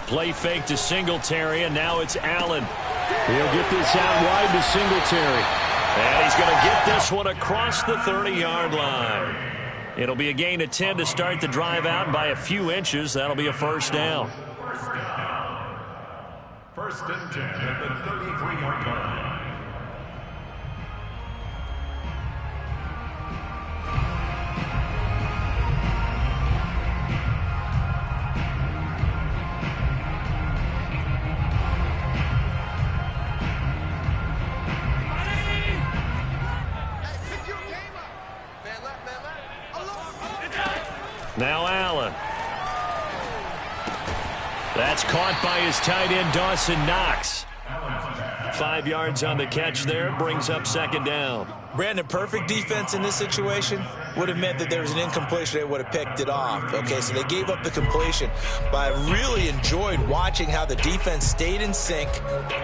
Play fake to Singletary, and now it's Allen. He'll get this out wide to Singletary. And he's going to get this one across the 30-yard line. It'll be a gain of 10 to start the drive out, and by a few inches, that'll be a first down. First and 10 at the 33-yard line. Now Allen. That's caught by his tight end, Dawson Knox. 5 yards on the catch there. Brings up second down. Brandon, perfect defense in this situation would have meant that there was an incompletion. They would have picked it off. Okay, so they gave up the completion. But I really enjoyed watching how the defense stayed in sync,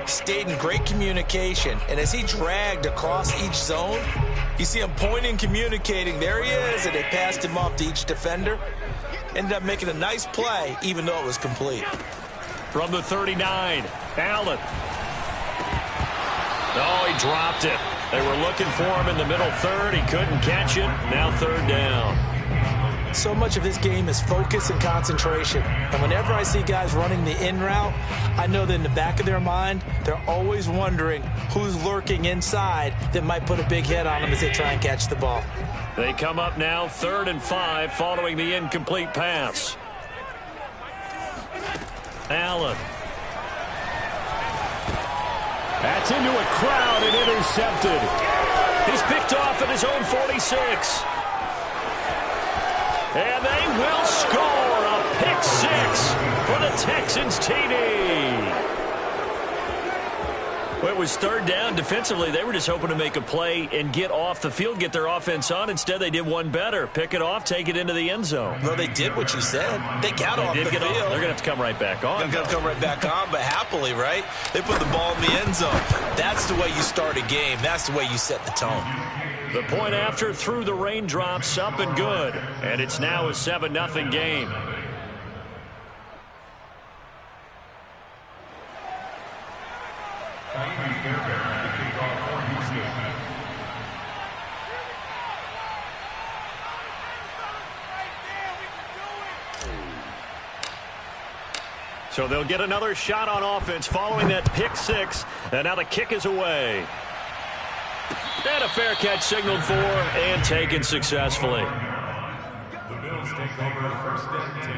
stayed in great communication. And as he dragged across each zone, you see him pointing, communicating. There he is, and they passed him off to each defender. Ended up making a nice play, even though it was complete. From the 39, Allen. Oh, he dropped it. They were looking for him in the middle third. He couldn't catch it. Now third down. So much of this game is focus and concentration. And whenever I see guys running the in route, I know that in the back of their mind, they're always wondering who's lurking inside that might put a big hit on them as they try and catch the ball. They come up now 3rd and 5 following the incomplete pass. Allen. That's into a crowd and intercepted. He's picked off at his own 46. And they will score a pick 6 for the Texans TD. Well, it was third down. Defensively, they were just hoping to make a play and get off the field, get their offense on. Instead, they did one better. Pick it off, take it into the end zone. Well, they did what you said. They got off the field. They're going to have to come right back on. They're going to come right back on, but happily, right? They put the ball in the end zone. That's the way you start a game. That's the way you set the tone. The point after through the raindrops, up and good. And it's now a 7-0 game. So they'll get another shot on offense following that pick 6. And now the kick is away. And a fair catch signaled for and taken successfully. The Bills take over first and 10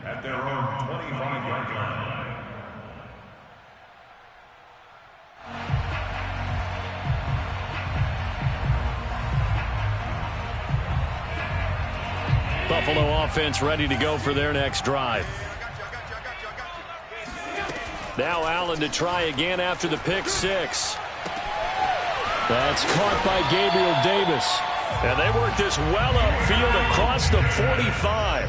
at their own 25-yard line. Buffalo offense ready to go for their next drive. Now Allen to try again after the pick 6. That's caught by Gabriel Davis. And they work this well upfield across the 45.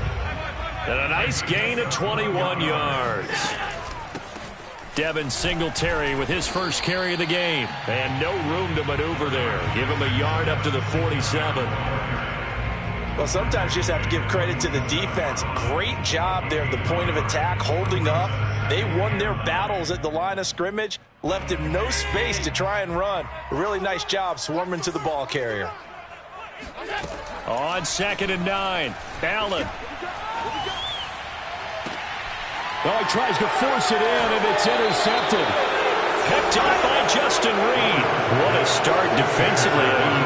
And a nice gain of 21 yards. Devin Singletary with his first carry of the game. And no room to maneuver there. Give him a yard up to the 47. Well, sometimes you just have to give credit to the defense. Great job there at the point of attack, holding up. They won their battles at the line of scrimmage, left him no space to try and run. A really nice job swarming to the ball carrier. On 2nd and 9, Allen. Oh, he tries to force it in, and it's intercepted. Picked up by Justin Reed. What a start defensively.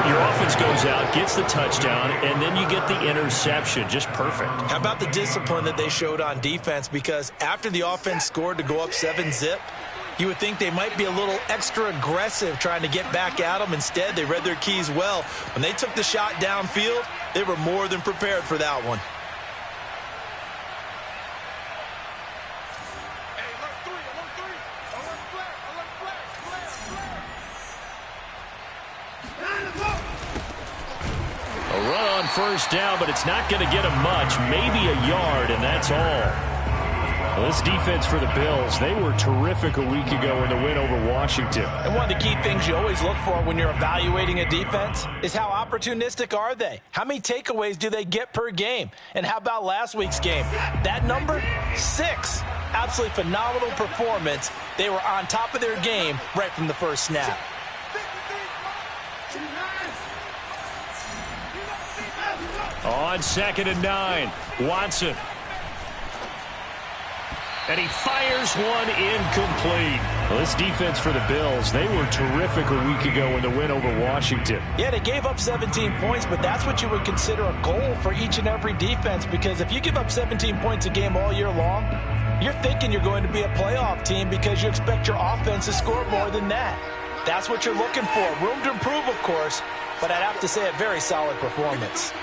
Your offense goes out, gets the touchdown, and then you get the interception. Just perfect. How about the discipline that they showed on defense? Because after the offense scored to go up 7-zip, you would think they might be a little extra aggressive trying to get back at them. Instead, they read their keys well. When they took the shot downfield, they were more than prepared for that one. First down, but it's not going to get him much. Maybe a yard, and that's all. Well, this defense for the Bills, they were terrific a week ago in the win over Washington. And one of the key things you always look for when you're evaluating a defense is how opportunistic are they? How many takeaways do they get per game? And how about last week's game? That number, 6. Absolutely phenomenal performance. They were on top of their game right from the first snap. On 2nd and 9, Watson. And he fires one incomplete. Well, this defense for the Bills, they were terrific a week ago in the win over Washington. Yeah, they gave up 17 points, but that's what you would consider a goal for each and every defense, because if you give up 17 points a game all year long, you're thinking you're going to be a playoff team because you expect your offense to score more than that. That's what you're looking for. Room to improve, of course, but I'd have to say a very solid performance.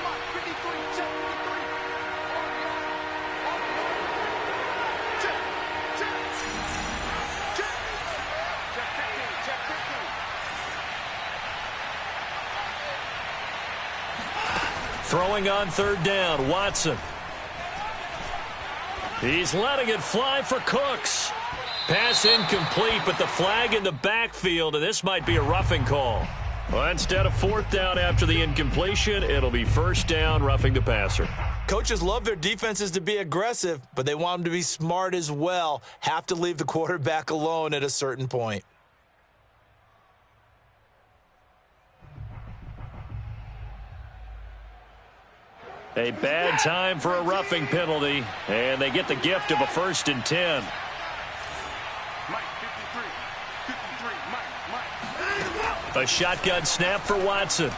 Throwing on 3rd down, Watson. He's letting it fly for Cooks. Pass incomplete, but the flag in the backfield, and this might be a roughing call. Well, instead of 4th down after the incompletion, it'll be 1st down, roughing the passer. Coaches love their defenses to be aggressive, but they want them to be smart as well. Have to leave the quarterback alone at a certain point. A bad time for a roughing penalty, and they get the gift of a 1st and 10. A shotgun snap for Watson.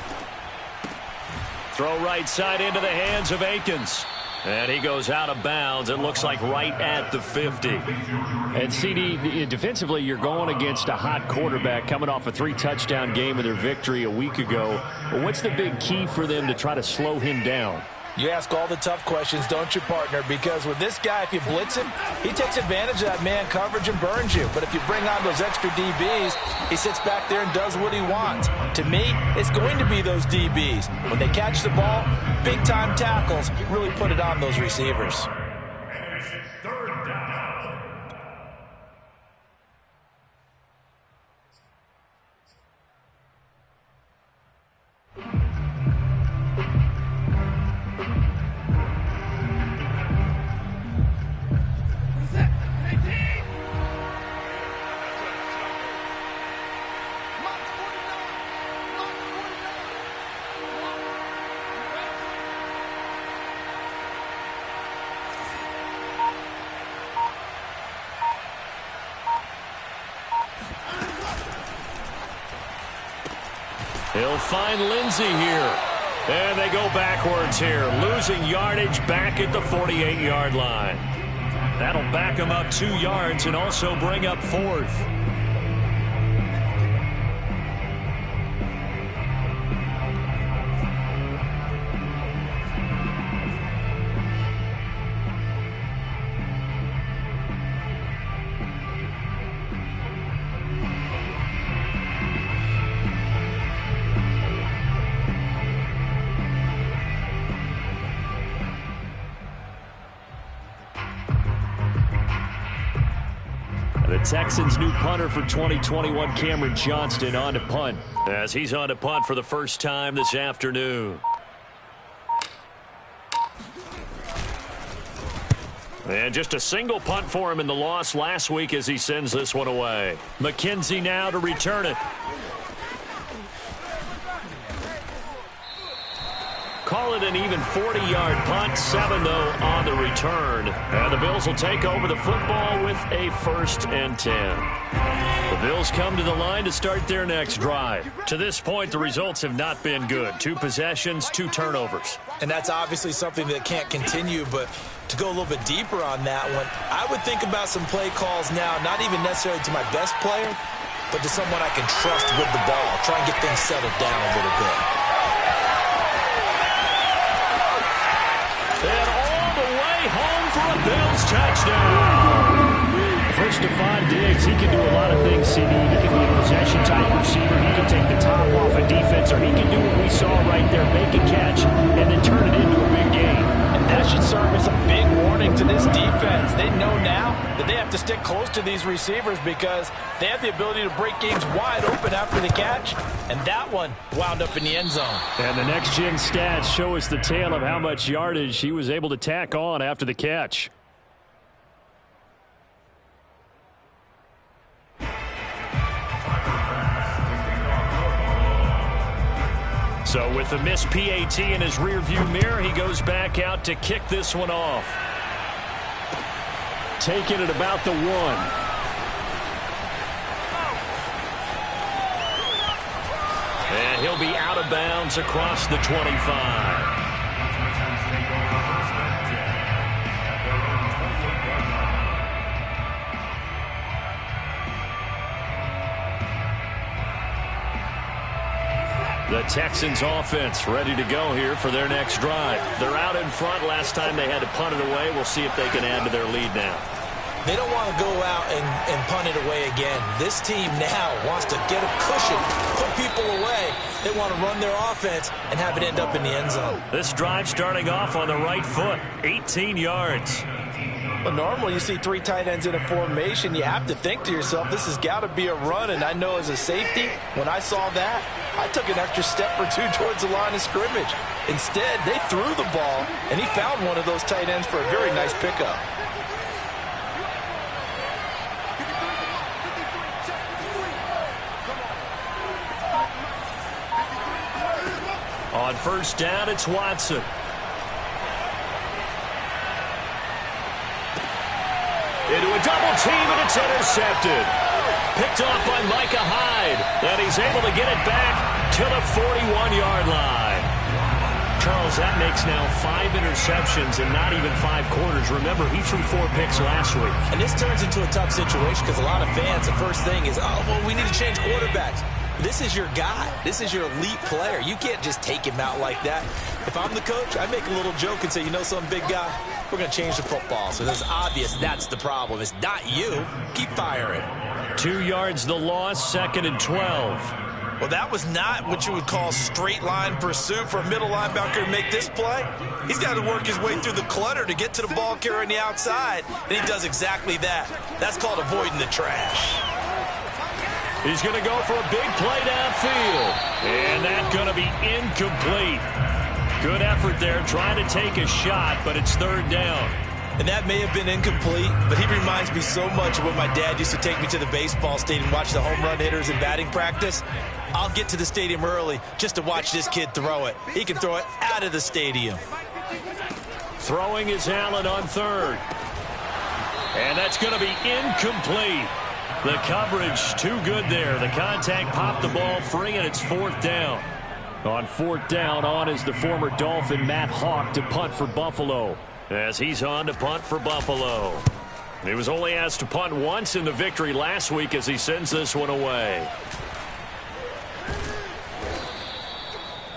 Throw right side into the hands of Akins. And he goes out of bounds. It looks like right at the 50. And CD, defensively, you're going against a hot quarterback coming off a 3-touchdown game of their victory a week ago. What's the big key for them to try to slow him down? You ask all the tough questions, don't you, partner? Because with this guy, if you blitz him, he takes advantage of that man coverage and burns you. But if you bring on those extra DBs, he sits back there and does what he wants. To me, it's going to be those DBs. When they catch the ball, big-time tackles really put it on those receivers. He'll find Lindsey here. And they go backwards here, losing yardage back at the 48-yard line. That'll back him up 2 yards and also bring up 4th. The Texans' new punter for 2021, Cameron Johnston, on to punt. As he's on to punt for the first time this afternoon. And just a single punt for him in the loss last week as he sends this one away. McKenzie now to return it. Call it an even 40-yard punt, 7 though on the return. And the Bills will take over the football with a 1st and 10. The Bills come to the line to start their next drive. To this point, the results have not been good. 2 possessions, 2 turnovers. And that's obviously something that can't continue, but to go a little bit deeper on that one, I would think about some play calls now, not even necessarily to my best player, but to someone I can trust with the ball. Try and get things settled down a little bit. And all the way home for a Bills touchdown. First to 5 Diggs, he can do a lot of things, CD. He can be a possession-type receiver. He can take the top off a defense, or he can do what we saw right there, make a catch, and then turn it into a big game. And that should serve as a big warning to this defense. They know now that they have to stick close to these receivers because they have the ability to break games wide open after the catch, and that one wound up in the end zone. And the next-gen stats show us the tale of how much yardage he was able to tack on after the catch. So with the missed PAT in his rearview mirror, he goes back out to kick this one off. Taking it about the 1. And he'll be out of bounds across the 25. The Texans offense ready to go here for their next drive. They're out in front. Last time they had to punt it away. We'll see if they can add to their lead now. They don't want to go out and punt it away again. This team now wants to get a cushion, put people away. They want to run their offense and have it end up in the end zone. This drive starting off on the right foot, 18 yards. But normally you see 3 tight ends in a formation. You have to think to yourself, this has got to be a run. And I know as a safety, when I saw that, I took an extra step or 2 towards the line of scrimmage. Instead, they threw the ball, and he found one of those tight ends for a very nice pickup. On first down, it's Watson. Into a double team, and it's intercepted. Picked off by Micah Hyde. And he's able to get it back to the 41-yard line. Charles, that makes now 5 interceptions in not even 5 quarters. Remember, he threw 4 picks last week. And this turns into a tough situation because a lot of fans, the first thing is, oh, well, we need to change quarterbacks. This is your guy. This is your elite player. You can't just take him out like that. If I'm the coach, I make a little joke and say, you know some big guy, we're going to change the football. So it's obvious that's the problem. It's not you. Keep firing. 2 yards the loss, 2nd and 12. Well, that was not what you would call straight line pursuit for a middle linebacker to make this play. He's got to work his way through the clutter to get to the ball carrier on the outside. And he does exactly that. That's called avoiding the trash. He's going to go for a big play downfield. And that's going to be incomplete. Good effort there, trying to take a shot, but it's 3rd down. And that may have been incomplete, but he reminds me so much of when my dad used to take me to the baseball stadium and watch the home run hitters in batting practice. I'll get to the stadium early just to watch this kid throw it. He can throw it out of the stadium. Throwing is Allen on 3rd. And that's going to be incomplete. The coverage too good there. The contact popped the ball free, and it's 4th down. On 4th down, on is the former Dolphin Matt Hawk to punt for Buffalo. As he's on to punt for Buffalo. He was only asked to punt once in the victory last week as he sends this one away.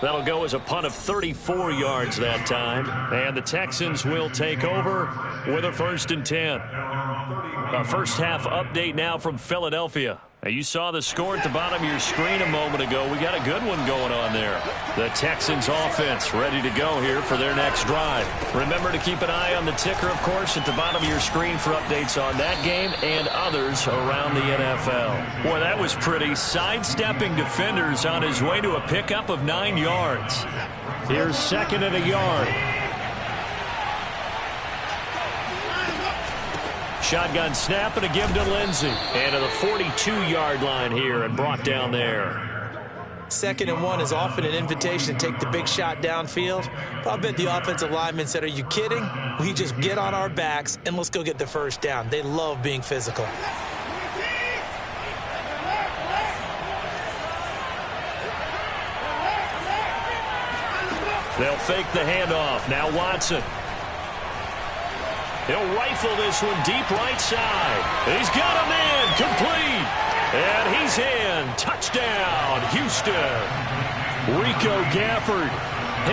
That'll go as a punt of 34 yards that time. And the Texans will take over with a 1st and 10. A first half update now from Philadelphia. Now, you saw the score at the bottom of your screen a moment ago. We got a good one going on there. The Texans offense ready to go here for their next drive. Remember to keep an eye on the ticker, of course, at the bottom of your screen for updates on that game and others around the NFL. Boy, that was pretty. Sidestepping defenders on his way to a pickup of 9 yards. Here's 2nd and a yard. Shotgun snap and a give to Lindsey. And to the 42-yard line here and brought down there. 2nd and 1 is often an invitation to take the big shot downfield. But I bet the offensive lineman said, are you kidding? We just get on our backs and let's go get the 1st down. They love being physical. They'll fake the handoff. Now Watson. He'll rifle this one deep right side. He's got him in. Complete. And he's in. Touchdown, Houston. Rico Gafford,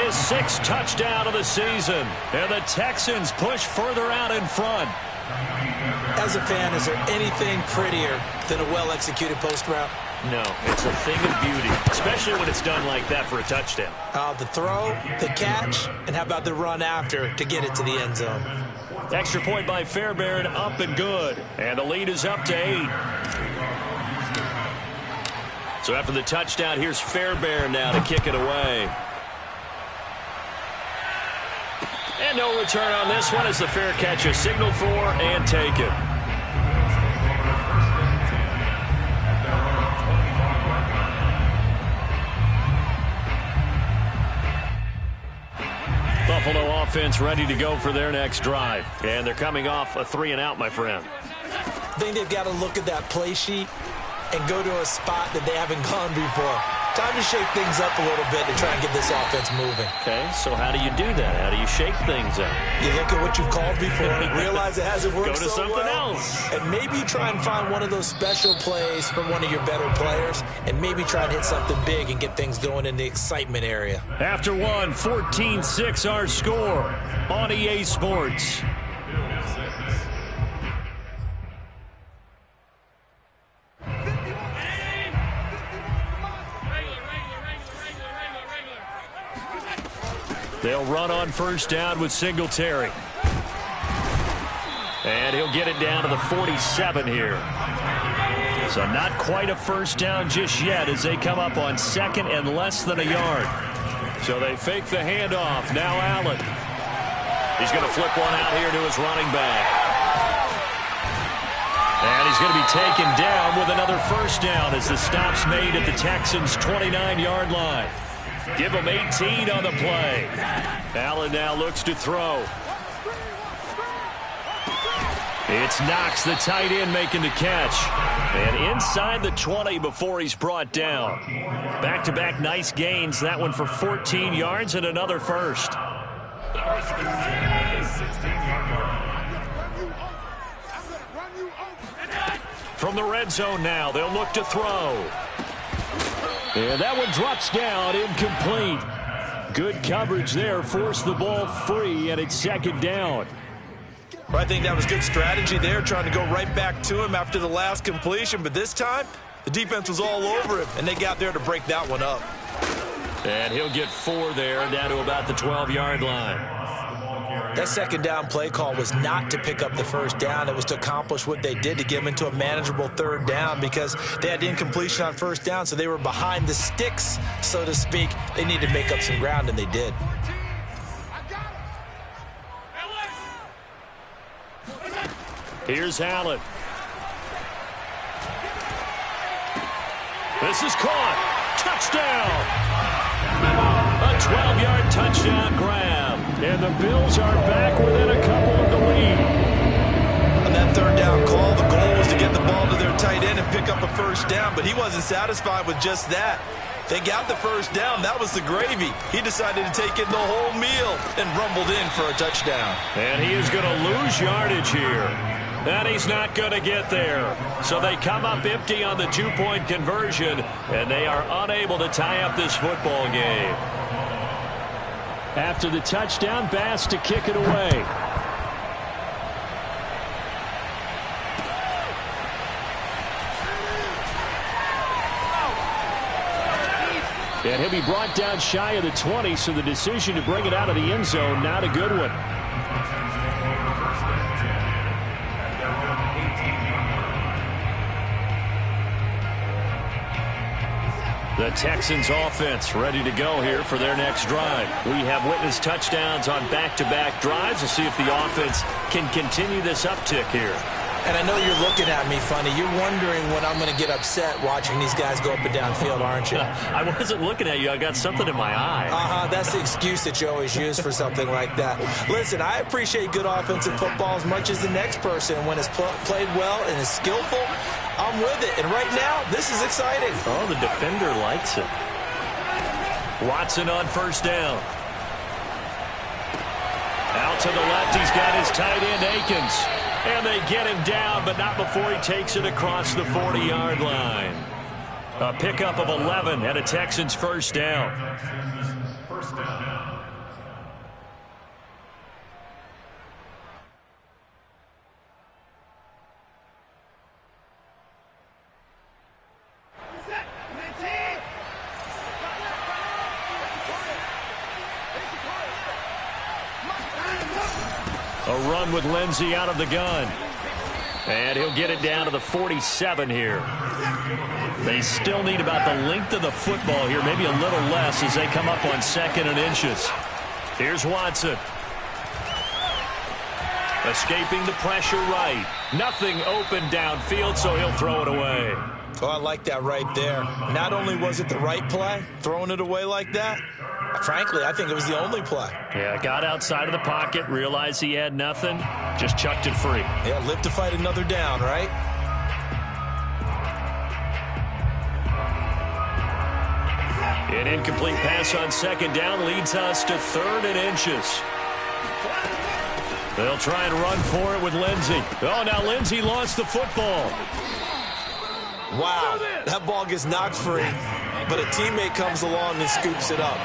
his 6th touchdown of the season. And the Texans push further out in front. As a fan, is there anything prettier than a well-executed post route? No, it's a thing of beauty, especially when it's done like that for a touchdown. The throw, the catch, and how about the run after to get it to the end zone? Extra point by Fairbairn, up and good. And the lead is up to 8. So after the touchdown, here's Fairbairn now to kick it away. And no return on this one as the fair catch is signaled for and taken. offense ready to go for their next drive. And they're coming off a 3-and-out, my friend. I think they've got to look at that play sheet and go to a spot that they haven't gone before. Time to shake things up a little bit to try and get this offense moving. Okay, so how do you do that? How do you shake things up? You look at what you've called before, realize it hasn't worked Go to so something well, else. and maybe try and find one of those special plays from one of your better players, and maybe try and hit something big and get things going in the excitement area. After one, 14-6 our score on EA Sports. They'll run on first down with Singletary. And he'll get it down to the 47 here. So not quite a first down just yet as they come up on second and less than a yard. So they fake the handoff. Now Allen. He's going to flip one out here to his running back. And he's going to be taken down with another first down as the stop's made at the Texans' 29-yard line. Give him 18 on the play. Allen now looks to throw. It's Knox, the tight end, making the catch. And inside the 20 before he's brought down. Back-to-back nice gains. That one for 14 yards and another first. From the red zone now, they'll look to throw. And that one drops down, incomplete. Good coverage there, forced the ball free, and it's second down. I think that was good strategy there, trying to go right back to him after the last completion. But this time, the defense was all over him, and they got there to break that one up. And he'll get 4 there, down to about the 12-yard line. That second down play call was not to pick up the first down. It was to accomplish what they did, to get them into a manageable third down, because they had incompletion on first down, so they were behind the sticks, so to speak. They needed to make up some ground, and they did. Here's Allen. This is caught. Touchdown. A 12-yard touchdown grab. And the Bills are back within a couple of the lead. On that third down call, the goal was to get the ball to their tight end and pick up a first down, but he wasn't satisfied with just that. They got the first down. That was the gravy. He decided to take in the whole meal and rumbled in for a touchdown. And he is going to lose yardage here. And he's not going to get there. So they come up empty on the 2-point conversion, and they are unable to tie up this football game. After the touchdown, Bass to kick it away. And he'll be brought down shy of the 20, so the decision to bring it out of the end zone, not a good one. The Texans offense ready to go here for their next drive. We have witnessed touchdowns on back-to-back drives. We'll see if the offense can continue this uptick here. And I know you're looking at me funny. You're wondering when I'm going to get upset watching these guys go up and down field, aren't you? I wasn't looking at you. I got something in my eye. That's the excuse that you always use for something like that. Listen, I appreciate good offensive football as much as the next person. When it's played well and is skillful, I'm with it. And right now, this is exciting. Oh, the defender likes it. Watson on first down. Out to the left, he's got his tight end, Akins. And they get him down, but not before he takes it across the 40-yard line. A pickup of 11 and a Texans first down. A run with Lindsey out of the gun. And he'll get it down to the 47 here. They still need about the length of the football here, maybe a little less as they come up on second and inches. Here's Watson. Escaping the pressure right. Nothing open downfield, so he'll throw it away. Oh, I like that right there. Not only was it the right play, throwing it away like that, Frankly, I think it was the only play. Yeah, got outside of the pocket, realized he had nothing, just chucked it free. Yeah, live to fight another down, right? An incomplete pass on second down leads us to 3rd and inches. They'll try and run for it with Lindsey. Oh, now Lindsey lost the football. Wow, that ball gets knocked free, but a teammate comes along and scoops it up.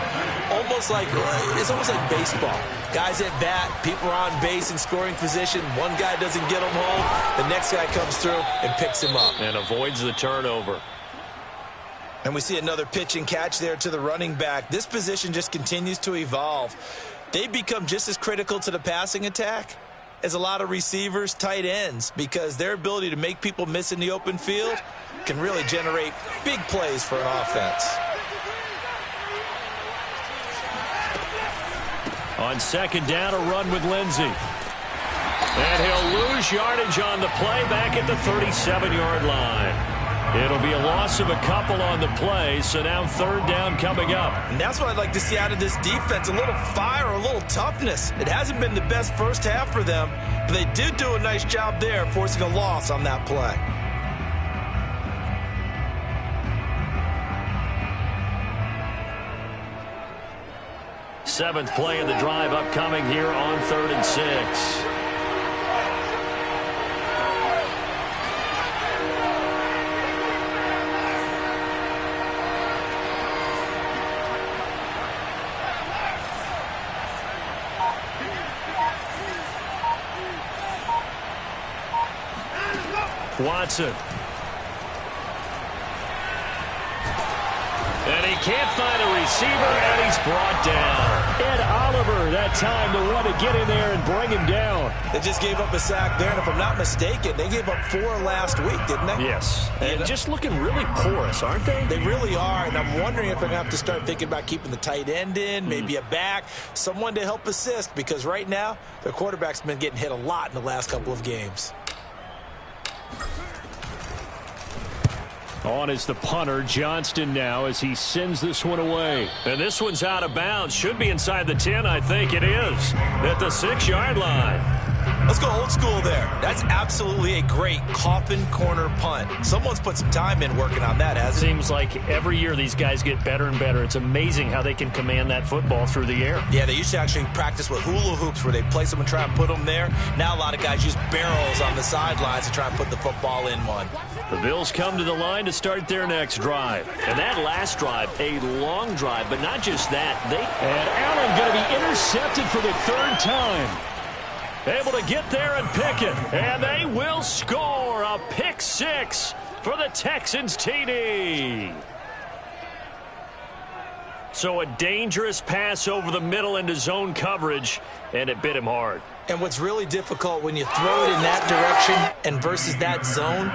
It's almost like baseball. Guys at bat, people are on base in scoring position. One guy doesn't get him home. The next guy comes through and picks him up. And avoids the turnover. And we see another pitch and catch there to the running back. This position just continues to evolve. They become just as critical to the passing attack as a lot of receivers, tight ends, because their ability to make people miss in the open field can really generate big plays for an offense. On second down, a run with Lindsey. And he'll lose yardage on the play back at the 37-yard line. It'll be a loss of a couple on the play, so now 3rd down coming up. And that's what I'd like to see out of this defense, a little fire, a little toughness. It hasn't been the best first half for them, but they did do a nice job there forcing a loss on that play. Seventh play of the drive upcoming here on 3rd and 6. Watson. And he can't find a receiver, and he's brought down. Ed Oliver, that time to want to get in there and bring him down. They just gave up a sack there, and if I'm not mistaken, they gave up 4 last week, didn't they? Yes. And just looking really porous, aren't they? They really are, and I'm wondering if they're going to have to start thinking about keeping the tight end in, maybe a back, someone to help assist, because right now, their quarterback's been getting hit a lot in the last couple of games. On is the punter, Johnston, now as he sends this one away. And this one's out of bounds. Should be inside the 10, I think it is. At the 6-yard line. Let's go old school there. That's absolutely a great coffin corner punt. Someone's put some time in working on that, hasn't it? Seems like every year these guys get better and better. It's amazing how they can command that football through the air. Yeah, they used to actually practice with hula hoops where they place them and try and put them there. Now a lot of guys use barrels on the sidelines to try and put the football in one. The Bills come to the line to start their next drive. And that last drive, a long drive, but not just that. And Allen going to be intercepted for the 3rd time. Able to get there and pick it. And they will score a pick 6 for the Texans TD. So a dangerous pass over the middle into zone coverage, and it bit him hard. And what's really difficult when you throw it in that direction and versus that zone,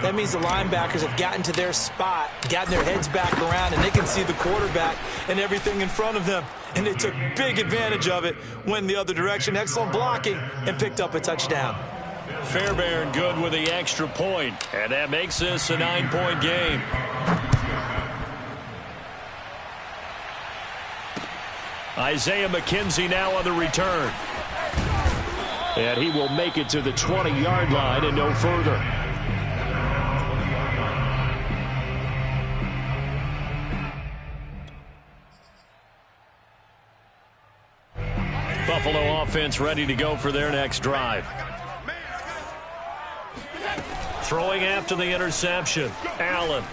that means the linebackers have gotten to their spot, gotten their heads back around, and they can see the quarterback and everything in front of them. And they took big advantage of it, went the other direction, excellent blocking, and picked up a touchdown. Fairbairn good with the extra point, and that makes this a 9-point game. Isaiah McKenzie now on the return. And he will make it to the 20-yard line and no further. Buffalo offense ready to go for their next drive. Throwing after the interception. Allen.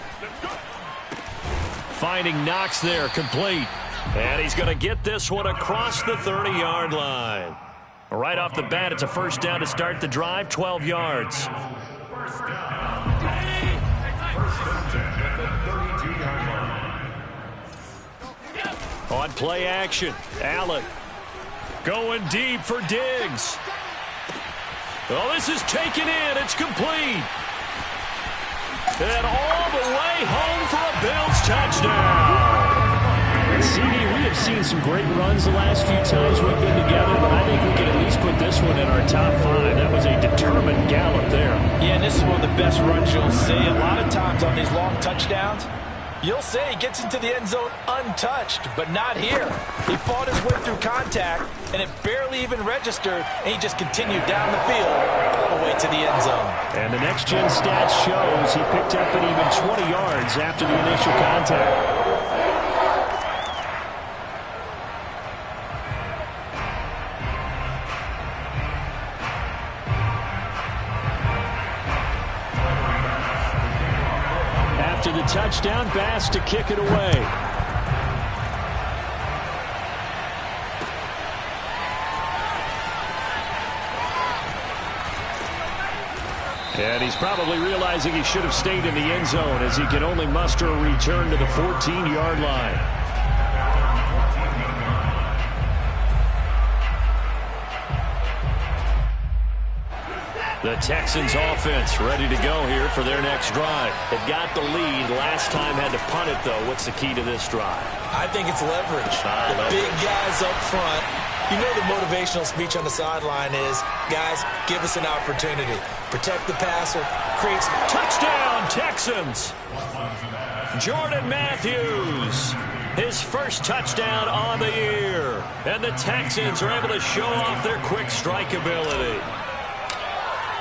Finding Knox there, complete. And he's going to get this one across the 30-yard line. Right off the bat, it's a first down to start the drive, 12 yards. On play action, Allen going deep for Diggs. Oh, this is taken in. It's complete. And all the way home for a Bills touchdown. CD, we have seen some great runs the last few times we've been together, but I think we can at least put this one in our top 5. That was a determined gallop there. Yeah, and this is one of the best runs you'll see. A lot of times on these long touchdowns, You'll say he gets into the end zone untouched, but not here. He fought his way through contact, and it barely even registered, and he just continued down the field all the way to the end zone. And the next-gen stats shows he picked up an even 20 yards after the initial contact. To the touchdown pass to kick it away. And he's probably realizing he should have stayed in the end zone as he can only muster a return to the 14-yard line. The Texans offense ready to go here for their next drive. They've got the lead. Last time had to punt it, though. What's the key to this drive? I think it's leverage. The big guys up front. You know the motivational speech on the sideline is, guys, give us an opportunity. Protect the passer. Create some... Touchdown, Texans! Jordan Matthews. His first touchdown on the year. And the Texans are able to show off their quick strike ability.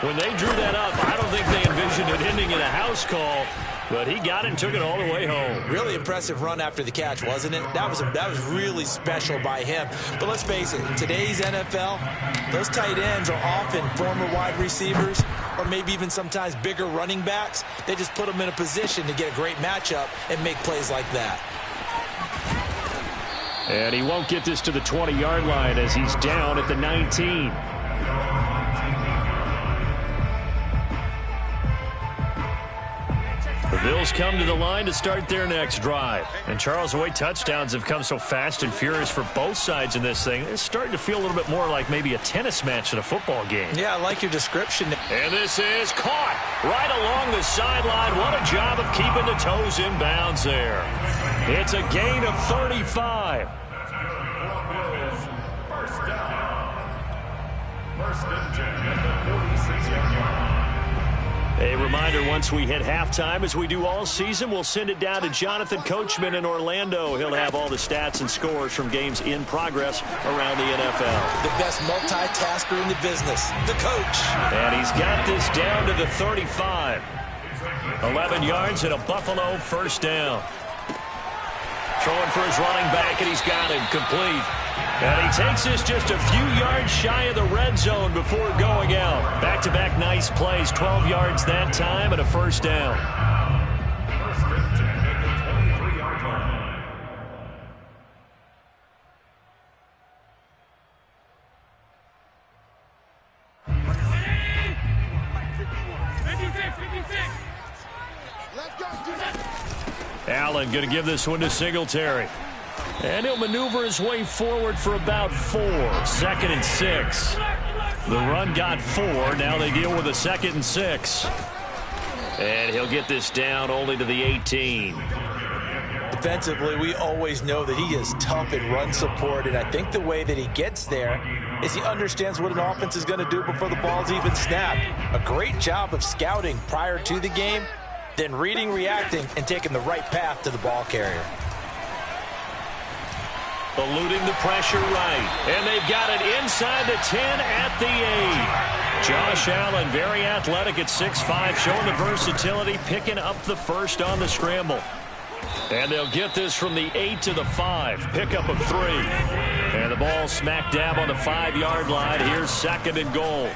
When they drew that up, I don't think they envisioned it ending in a house call, but he got it and took it all the way home. Really impressive run after the catch, wasn't it? That was really special by him. But let's face it, in today's NFL, those tight ends are often former wide receivers or maybe even sometimes bigger running backs. They just put them in a position to get a great matchup and make plays like that. And he won't get this to the 20-yard line as he's down at the 19. The Bills come to the line to start their next drive. And Charles, the way touchdowns have come so fast and furious for both sides in this thing, it's starting to feel a little bit more like maybe a tennis match than a football game. Yeah, I like your description. And this is caught right along the sideline. What a job of keeping the toes in bounds there. It's a gain of 35. First down. First and 10 at the 46-yard line. A reminder, once we hit halftime, as we do all season, we'll send it down to Jonathan Coachman in Orlando. He'll have all the stats and scores from games in progress around the NFL. The best multitasker in the business, the coach. And he's got this down to the 35. 11 yards and a Buffalo first down. Throwing for his running back, and he's got him complete. And he takes this just a few yards shy of the red zone before going out. Back-to-back nice plays, 12 yards that time and a first down. First and 10 at the 23-yard line. Allen going to give this one to Singletary. And he'll maneuver his way forward for about 4. 2nd and 6. The run got 4. Now they deal with a 2nd and 6. And he'll get this down only to the 18. Defensively, we always know that he is tough in run support, and I think the way that he gets there is he understands what an offense is going to do before the ball's even snapped. A great job of scouting prior to the game, then reading, reacting, and taking the right path to the ball carrier. Eluding the pressure right. And they've got it inside the 10 at the 8. Josh Allen, very athletic at 6'5", showing the versatility, picking up the first on the scramble. And they'll get this from the 8 to the 5. Pickup of 3. And the ball smack dab on the 5-yard line. Here's 2nd and goal.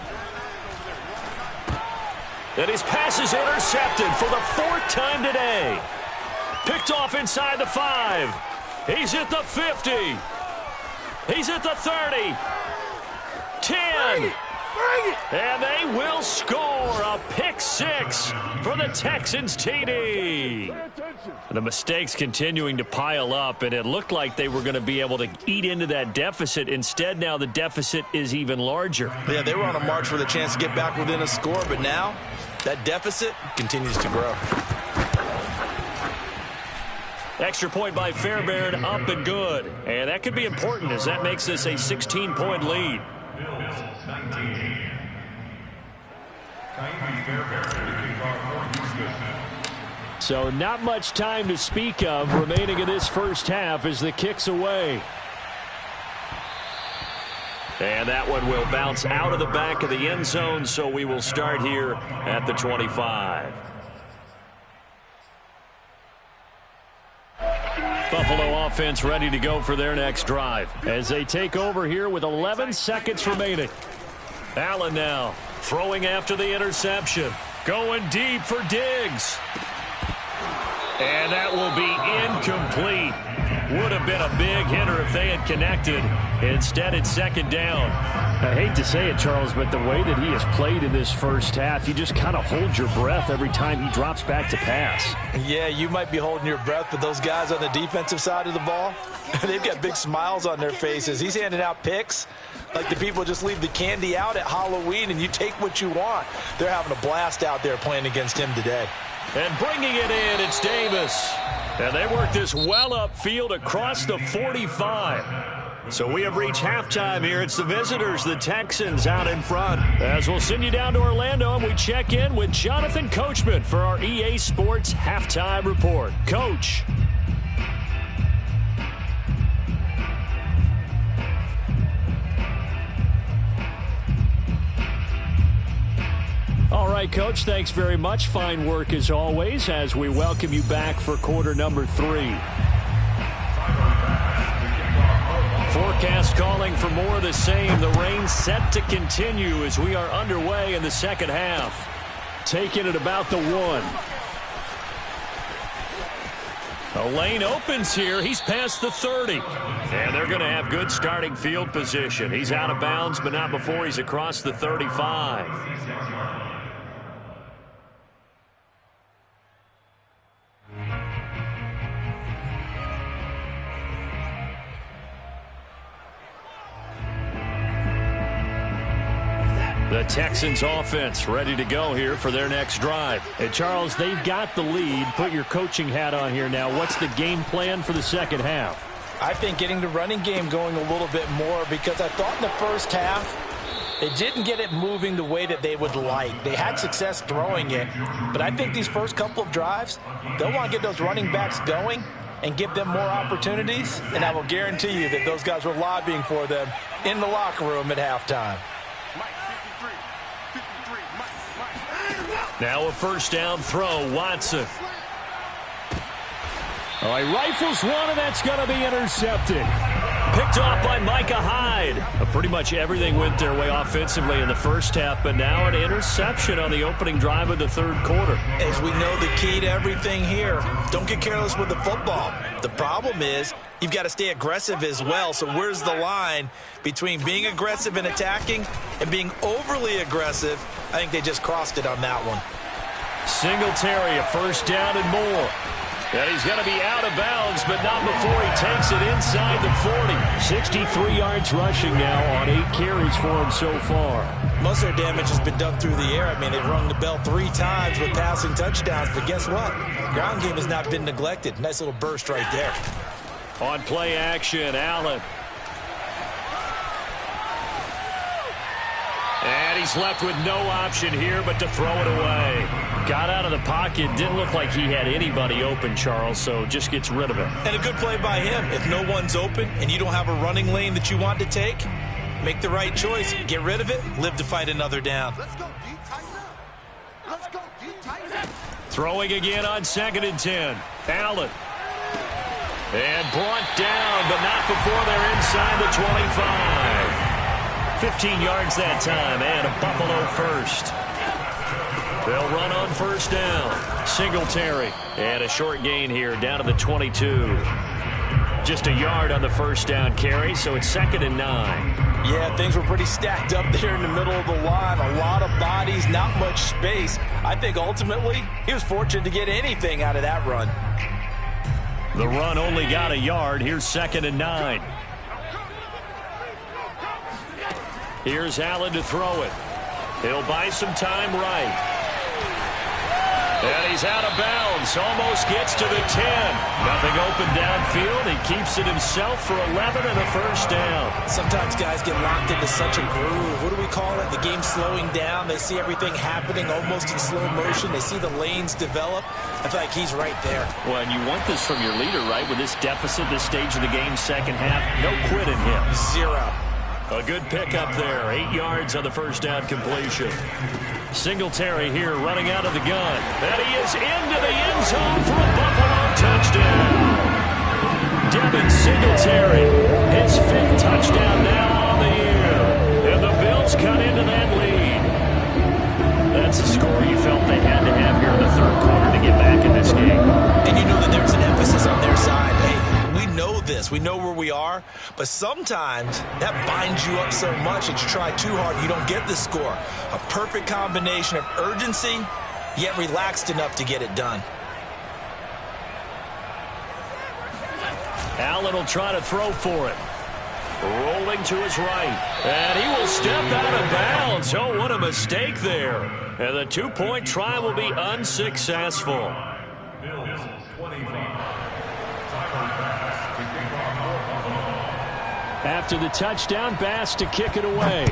And his pass is intercepted for the 4th time today. Picked off inside the 5. He's at the 50. He's at the 30. 10. And they will score a pick 6 for the Texans TD. The mistakes continuing to pile up, and it looked like they were going to be able to eat into that deficit. Instead, now the deficit is even larger. Yeah, they were on a march for the chance to get back within a score, but now that deficit continues to grow. Extra point by Fairbairn, up and good. And that could be important as that makes this a 16-point lead. Bills 19. Fairbairn, kicking off for Houston. So not much time to speak of remaining in this first half as the kick's away. And that one will bounce out of the back of the end zone, so we will start here at the 25. Buffalo offense ready to go for their next drive as they take over here with 11 seconds remaining. Allen now throwing after the interception. Going deep for Diggs. And that will be incomplete. Would have been a big hitter if they had connected. Instead, it's second down. I hate to say it, Charles, but the way that he has played in this first half, you just kind of hold your breath every time he drops back to pass. Yeah, you might be holding your breath, but those guys on the defensive side of the ball, they've got big smiles on their faces. He's handing out picks like the people just leave the candy out at Halloween and you take what you want. They're having a blast out there playing against him today. And bringing it in, it's Davis. And they work this well upfield across the 45. So we have reached halftime here. It's the visitors, the Texans, out in front. As we'll send you down to Orlando, and we check in with Jonathan Coachman for our EA Sports Halftime Report. Coach. All right, Coach, thanks very much. Fine work as always as we welcome you back for quarter number 3. Forecast calling for more of the same. The rain set to continue as we are underway in the second half. Taking it about the 1. A lane opens here. He's past the 30. And they're going to have good starting field position. He's out of bounds, but not before he's across the 35. The Texans offense ready to go here for their next drive. And Charles, they've got the lead. Put your coaching hat on here now. What's the game plan for the second half? I think getting the running game going a little bit more because I thought in the first half they didn't get it moving the way that they would like. They had success throwing it, but I think these first couple of drives, they'll want to get those running backs going and give them more opportunities, and I will guarantee you that those guys were lobbying for them in the locker room at halftime. Now a first down throw, Watson. All right, rifles one, and that's going to be intercepted. Picked off by Micah Hyde. Pretty much everything went their way offensively in the first half, but now an interception on the opening drive of the third quarter. As we know, the key to everything here, don't get careless with the football. The problem is you've got to stay aggressive as well. So where's the line between being aggressive and attacking and being overly aggressive? I think they just crossed it on that one. Singletary, a first down and more. And he's going to be out of bounds, but not before he takes it inside the 40. 63 yards rushing now on 8 carries for him so far. Most of their damage has been done through the air. I mean, they've rung the bell 3 times with passing touchdowns, but guess what? Ground game has not been neglected. Nice little burst right there. On play action, Allen. And he's left with no option here but to throw it away. Got out of the pocket. Didn't look like he had anybody open, Charles, so just gets rid of it. And a good play by him. If no one's open and you don't have a running lane that you want to take, make the right choice. Get rid of it. Live to fight another down. Let's go deep, tighten up. Let's go deep, tighten up. Throwing again on 2nd and 10. Allen. And brought down, but not before they're inside the 25. 15 yards that time, and a Buffalo first. They'll run on first down. Singletary, and a short gain here down to the 22. Just a yard on the first down carry, so it's 2nd and 9. Yeah, things were pretty stacked up there in the middle of the line. A lot of bodies, not much space. I think ultimately he was fortunate to get anything out of that run. The run only got a yard. Here's 2nd and 9. Here's Allen to throw it. He'll buy some time right. And he's out of bounds. Almost gets to the 10. Nothing open downfield. He keeps it himself for 11 and a first down. Sometimes guys get locked into such a groove. What do we call it? The game slowing down. They see everything happening almost in slow motion. They see the lanes develop. I feel like he's right there. Well, and you want this from your leader, right? With this deficit, this stage of the game, second half, no quit in him. 0. A good pickup there. 8 yards on the first down completion. Singletary here running out of the gun. And he is into the end zone for a Buffalo touchdown. Devin Singletary, his 5th touchdown now on the year. And the Bills cut into that lead. That's a score you felt they had to have here in the third quarter to get back in this game. And you know that there's an emphasis on their side. Hey, we know this. We know where we are. But sometimes that binds you up so much that you try too hard, you don't get the score. A perfect combination of urgency, yet relaxed enough to get it done. Allen will try to throw for it. Rolling to his right. And he will step out of bounds. Oh, what a mistake there. And the 2-point try will be unsuccessful. Bills 25. Tyler Bass to kick off for Buffalo. After the touchdown, Bass to kick it away.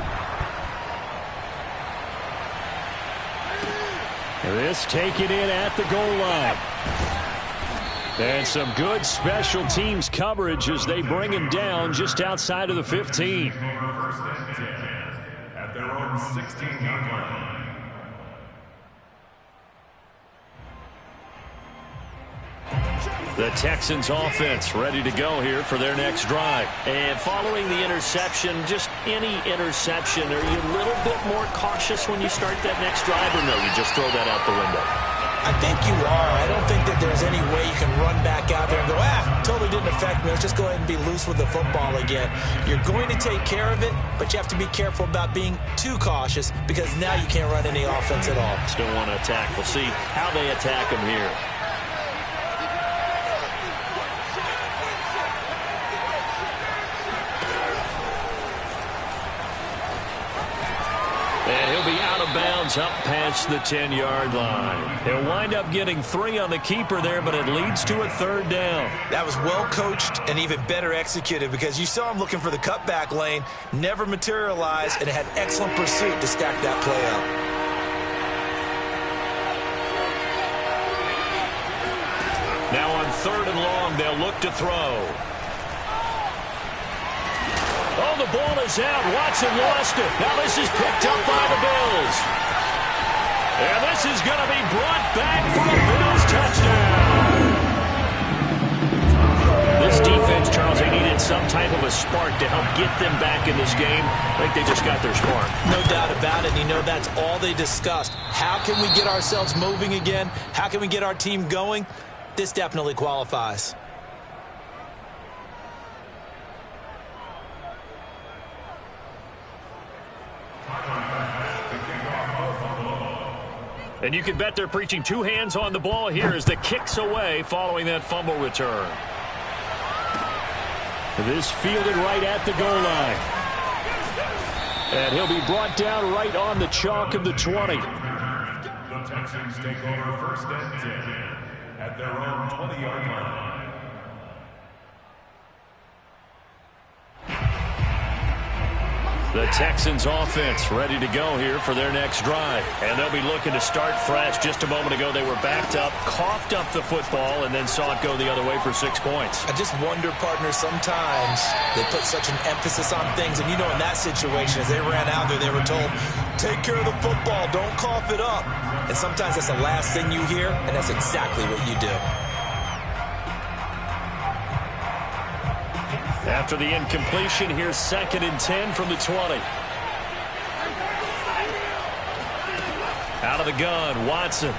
This taken in at the goal line. And some good special teams coverage as they bring him down just outside of the 15. First and 10 at their own 16-yard line. The Texans offense ready to go here for their next drive. And following the interception, just any interception, are you a little bit more cautious when you start that next drive, or no, you just throw that out the window? I think you are. I don't think that there's any way you can run back out there and go, totally didn't affect me. Let's just go ahead and be loose with the football again. You're going to take care of it, but you have to be careful about being too cautious because now you can't run any offense at all. Still want to attack. We'll see how they attack him here. And he'll be out of bounds up past the 10-yard line. He'll wind up getting 3 on the keeper there, but it leads to a 3rd down. That was well coached and even better executed because you saw him looking for the cutback lane, never materialized, and had excellent pursuit to stack that play up. Now on 3rd and long, they'll look to throw. Oh, the ball is out. Watson lost it. Now this is picked up by the Bills. And this is going to be brought back for a Bills touchdown. This defense, Charles, they needed some type of a spark to help get them back in this game. I think they just got their spark. No doubt about it. And you know that's all they discussed. How can we get ourselves moving again? How can we get our team going? This definitely qualifies. And you can bet they're preaching 2 hands on the ball here as the kick's away following that fumble return. This fielded right at the goal line. And he'll be brought down right on the chalk of the 20. The Texans take over 1st and 10 at their own 20-yard line. The Texans offense ready to go here for their next drive. And they'll be looking to start fresh. Just a moment ago, they were backed up, coughed up the football, and then saw it go the other way for 6 points. I just wonder, partner, sometimes they put such an emphasis on things. And, you know, in that situation, as they ran out there, they were told, take care of the football, don't cough it up. And sometimes that's the last thing you hear, and that's exactly what you do. After the incompletion, here's 2nd and 10 from the 20. Out of the gun, Watson.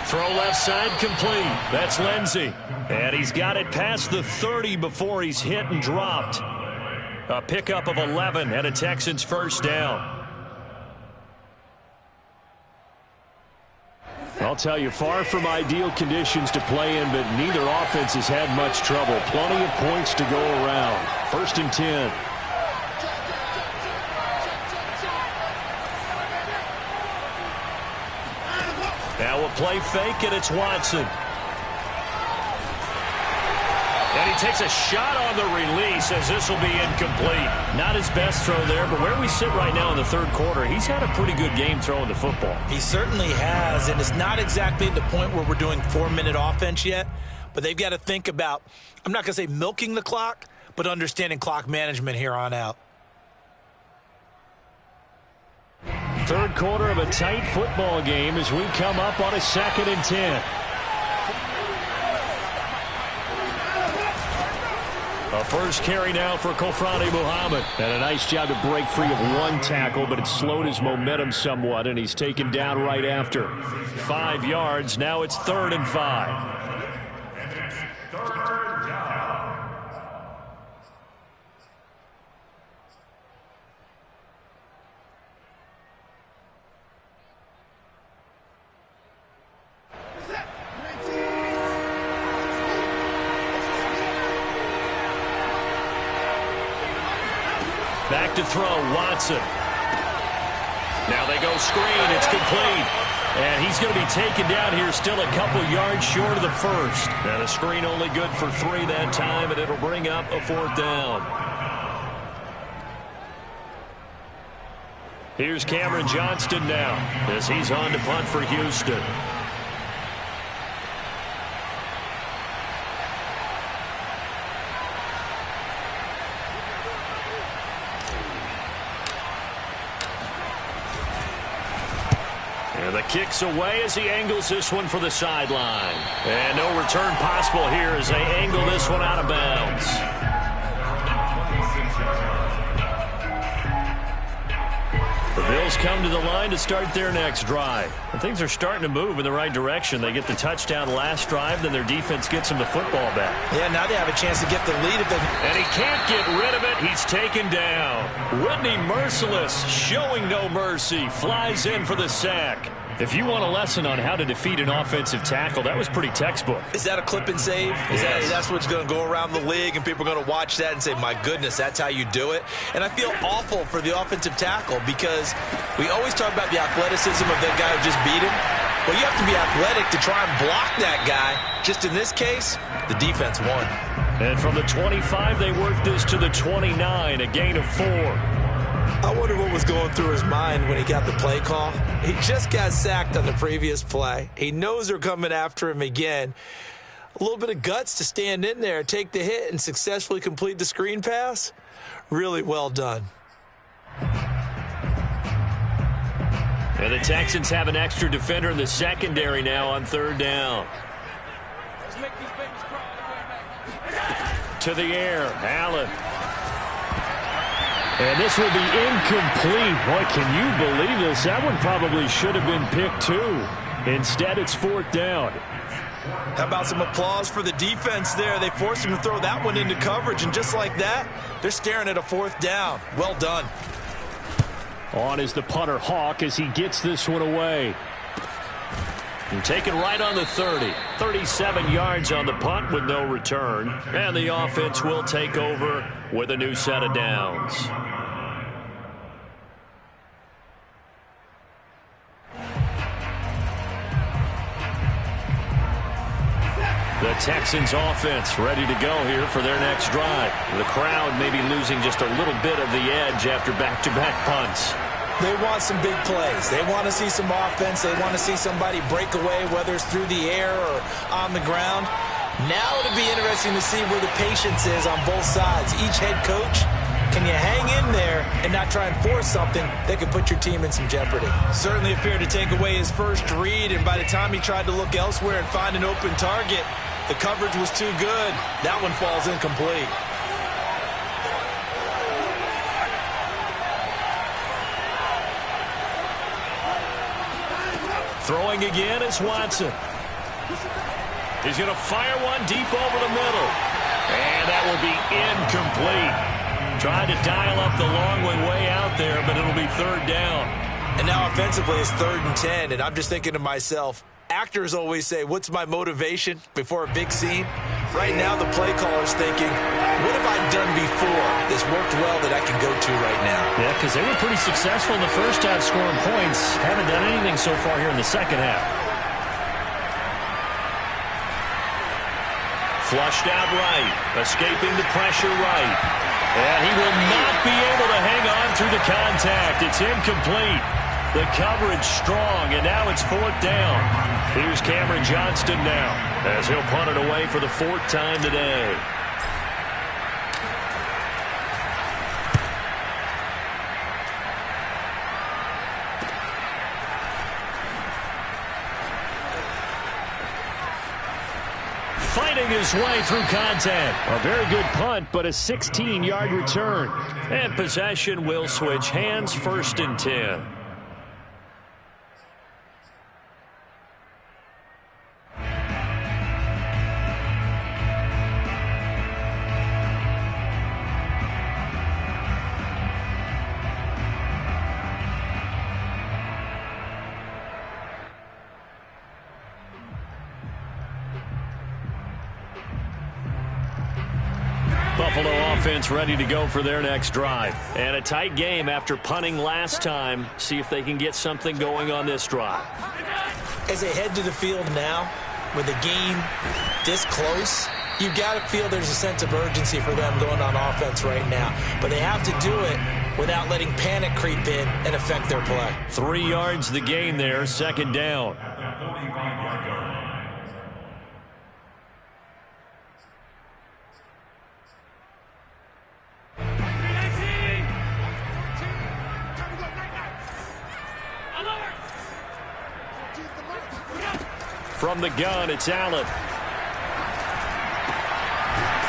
Throw left side complete. That's Lindsey. And he's got it past the 30 before he's hit and dropped. A pickup of 11 and a Texans 1st down. I'll tell you, far from ideal conditions to play in, but neither offense has had much trouble. Plenty of points to go around. 1st and 10. Now a play fake, and it's Watson. And he takes a shot on the release as this will be incomplete. Not his best throw there, but where we sit right now in the third quarter, he's had a pretty good game throwing the football. He certainly has, and it's not exactly at the point where we're doing 4-minute offense yet, but they've got to think about, I'm not going to say milking the clock, but understanding clock management here on out. Third quarter of a tight football game as we come up on a 2nd and 10. A first carry now for Kofrani Muhammad. And a nice job to break free of one tackle, but it slowed his momentum somewhat, and he's taken down right after. 5 yards. Now it's 3rd and 5. Back to throw, Watson. Now they go screen, it's complete. And he's going to be taken down here still a couple yards short of the first. And a screen only good for 3 that time, and it'll bring up a 4th down. Here's Cameron Johnston now as he's on to punt for Houston. And the kick's away as he angles this one for the sideline. And no return possible here as they angle this one out of bounds. The Bills come to the line to start their next drive. And things are starting to move in the right direction. They get the touchdown last drive, then their defense gets them the football back. Yeah, now they have a chance to get the lead. And he can't get rid of it. He's taken down. Whitney Merciless, showing no mercy, flies in for the sack. If you want a lesson on how to defeat an offensive tackle, that was pretty textbook. Is that a clip and save? That's what's going to go around the league, and people are going to watch that and say, my goodness, that's how you do it? And I feel awful for the offensive tackle because we always talk about the athleticism of that guy who just beat him. Well, you have to be athletic to try and block that guy. Just in this case, the defense won. And from the 25, they worked this to the 29, a gain of 4. I wonder what was going through his mind when he got the play call. He just got sacked on the previous play. He knows they're coming after him again. A little bit of guts to stand in there, take the hit, and successfully complete the screen pass. Really well done. And the Texans have an extra defender in the secondary now on 3rd down. To the air, Allen. And this will be incomplete. Boy, can you believe this? That one probably should have been picked too. Instead, it's 4th down. How about some applause for the defense there? They forced him to throw that one into coverage, and just like that, they're staring at a 4th down. Well done. On is the punter, Hawk, as he gets this one away. And taken right on the 30. 37 yards on the punt with no return. And the offense will take over with a new set of downs. The Texans offense ready to go here for their next drive. The crowd maybe losing just a little bit of the edge after back-to-back punts. They want some big plays. They want to see some offense. They want to see somebody break away, whether it's through the air or on the ground. Now it'll be interesting to see where the patience is on both sides. Each head coach, can you hang in there and not try and force something that could put your team in some jeopardy? Certainly appeared to take away his first read, and by the time he tried to look elsewhere and find an open target, the coverage was too good. That one falls incomplete. Throwing again is Watson. He's going to fire one deep over the middle. And that will be incomplete. Trying to dial up the long way out there, but it'll be 3rd down. And now offensively it's 3rd and 10, and I'm just thinking to myself, actors always say, what's my motivation before a big scene? Right now the play caller's thinking, what have I done before that's worked well that I can go to right now? Yeah, because they were pretty successful in the first half scoring points. Haven't done anything so far here in the second half. Flushed out right. Escaping the pressure right. And he will not be able to hang on through the contact. It's incomplete. The coverage strong, and now it's 4th down. Here's Cameron Johnston now as he'll punt it away for the 4th time today. Fighting his way through contact. A very good punt, but a 16-yard return. And possession will switch hands, 1st and 10. Buffalo offense ready to go for their next drive. And a tight game after punting last time. See if they can get something going on this drive. As they head to the field now, with the game this close, you've got to feel there's a sense of urgency for them going on offense right now. But they have to do it without letting panic creep in and affect their play. 3 yards the gain there, 2nd down. From the gun, it's Allen.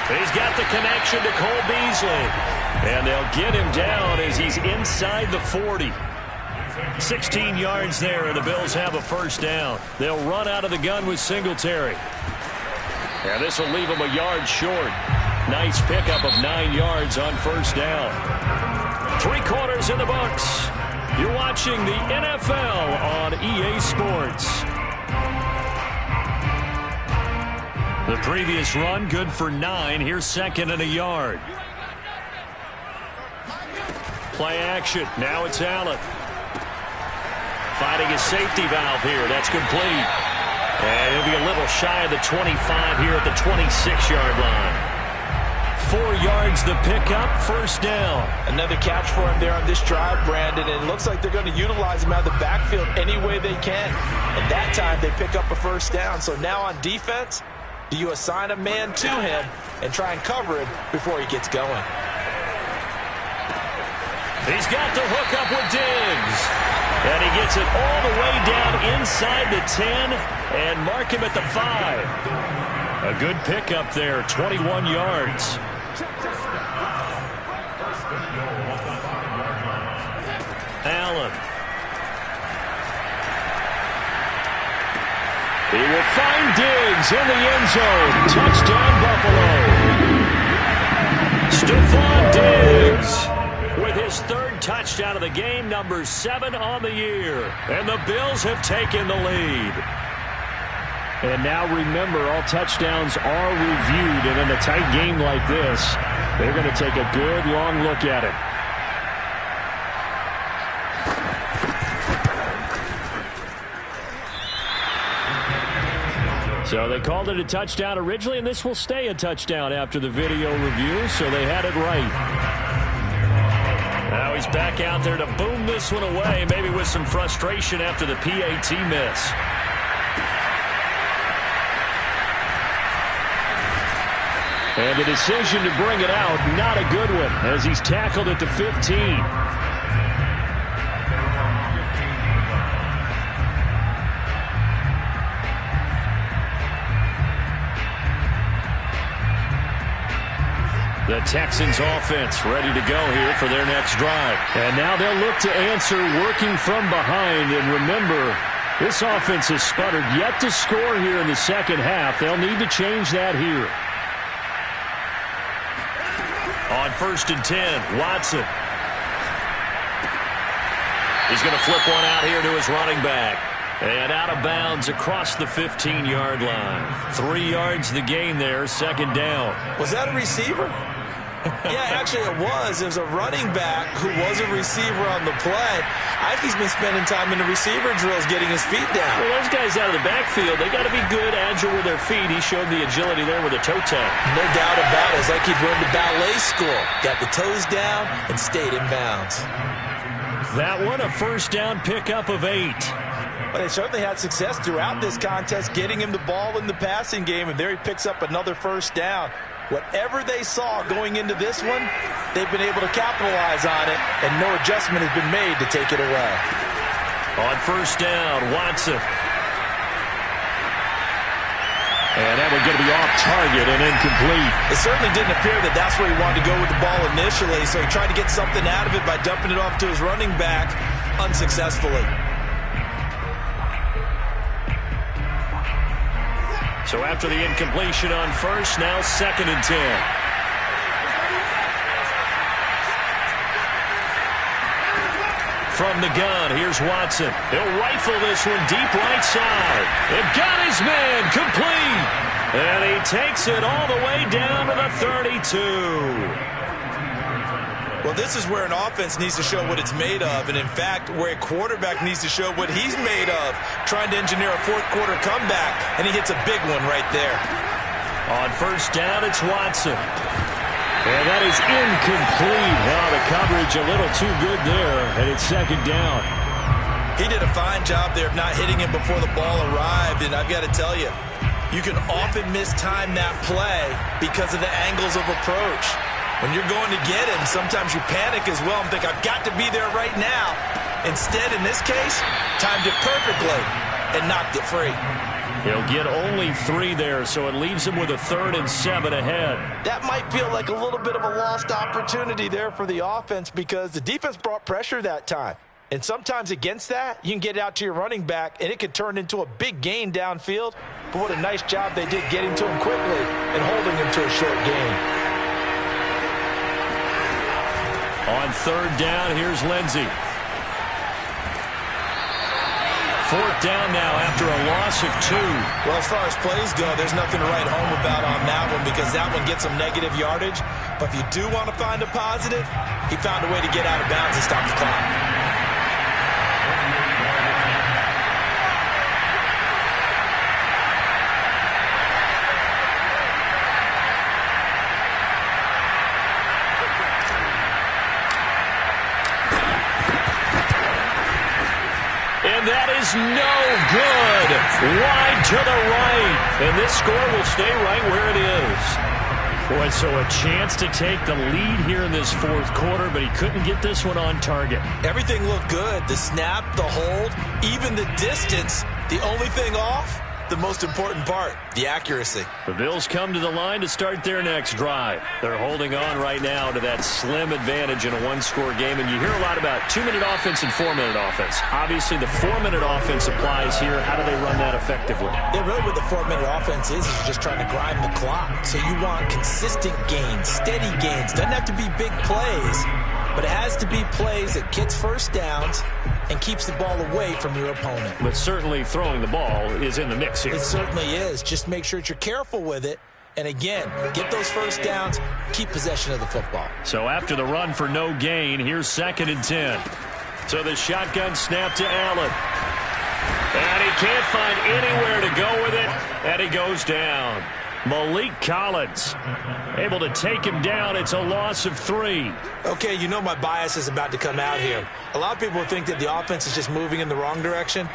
He's got the connection to Cole Beasley. And they'll get him down as he's inside the 40. 16 yards there, and the Bills have a 1st down. They'll run out of the gun with Singletary. And this will leave him a yard short. Nice pickup of 9 yards on 1st down. 3 quarters in the books. You're watching the NFL on EA Sports. The previous run, good for 9. Here's 2nd and a yard. Play action. Now it's Allen. Fighting his safety valve here. That's complete. And he'll be a little shy of the 25 here at the 26-yard line. 4 yards the pickup, 1st down. Another catch for him there on this drive, Brandon. And it looks like they're going to utilize him out of the backfield any way they can. And that time they pick up a 1st down. So now on defense, do you assign a man to him and try and cover him before he gets going? He's got the hook up with Diggs. And he gets it all the way down inside the 10 and mark him at the 5. A good pickup there, 21 yards. Allen. He will find Diggs in the end zone. Touchdown, Buffalo. Stephon Diggs with his 3rd touchdown of the game, number 7 on the year. And the Bills have taken the lead. And now remember, all touchdowns are reviewed. And in a tight game like this, they're going to take a good long look at it. So they called it a touchdown originally, and this will stay a touchdown after the video review, so they had it right. Now he's back out there to boom this one away, maybe with some frustration after the PAT miss. And the decision to bring it out, not a good one, as he's tackled at the 15. The Texans offense ready to go here for their next drive. And now they'll look to answer working from behind. And remember, this offense has sputtered yet to score here in the 2nd half. They'll need to change that here. On 1st and 10, Watson. He's going to flip one out here to his running back. And out of bounds across the 15-yard line. 3 yards the gain there, 2nd down. Was that a receiver? Yeah, actually it was. There's a running back who was a receiver on the play. I think he's been spending time in the receiver drills getting his feet down. Well, those guys out of the backfield, they got to be good, agile with their feet. He showed the agility there with a toe tap. No doubt about it. It's like he'd run to ballet school. Got the toes down and stayed in bounds. That one, a first down pickup of 8. But they certainly had success throughout this contest getting him the ball in the passing game, and there he picks up another first down. Whatever they saw going into this one, they've been able to capitalize on it, and no adjustment has been made to take it away. On first down, Watson. And that one going to be off target and incomplete. It certainly didn't appear that that's where he wanted to go with the ball initially, so he tried to get something out of it by dumping it off to his running back unsuccessfully. So after the incompletion on first, now 2nd and 10. From the gun, here's Watson. He'll rifle this one deep right side. And got his man complete. And he takes it all the way down to the 32. Well, this is where an offense needs to show what it's made of, and in fact, where a quarterback needs to show what he's made of, trying to engineer a fourth-quarter comeback, and he hits a big one right there. On first down, it's Watson. And that is incomplete. Well, the coverage a little too good there, and it's 2nd down. He did a fine job there of not hitting him before the ball arrived, and I've got to tell you, you can often mistime that play because of the angles of approach. When you're going to get him, sometimes you panic as well and think, I've got to be there right now. Instead, in this case, timed it perfectly and knocked it free. He'll get only 3 there, so it leaves him with a 3rd and 7 ahead. That might feel like a little bit of a lost opportunity there for the offense because the defense brought pressure that time. And sometimes against that, you can get it out to your running back, and it could turn into a big gain downfield. But what a nice job they did getting to him quickly and holding him to a short gain. On 3rd down, here's Lindsey. 4th down now after a loss of 2. Well, as far as plays go, there's nothing to write home about on that one because that one gets some negative yardage. But if you do want to find a positive, he found a way to get out of bounds and stop the clock. That is no good. Wide to the right. And this score will stay right where it is. Boy, so a chance to take the lead here in this 4th quarter, but he couldn't get this one on target. Everything looked good. The snap, the hold, even the distance. The only thing off, the most important part, the accuracy. The Bills come to the line to start their next drive. They're holding on right now to that slim advantage in a 1-score game, and you hear a lot about 2-minute offense and 4-minute offense. Obviously, the 4-minute offense applies here. How do they run that effectively? Yeah, really what the 4-minute offense is just trying to grind the clock. So you want consistent gains, steady gains. Doesn't have to be big plays, but it has to be plays that gets first downs and keeps the ball away from your opponent. But certainly throwing the ball is in the mix here. It certainly is. Just make sure that you're careful with it. And again, get those first downs, keep possession of the football. So after the run for no gain, here's 2nd and 10. So the shotgun snap to Allen. And he can't find anywhere to go with it, and he goes down. Malik Collins able to take him down. It's a loss of 3. Okay, you know my bias is about to come out here. A lot of people think that the offense is just moving in the wrong direction.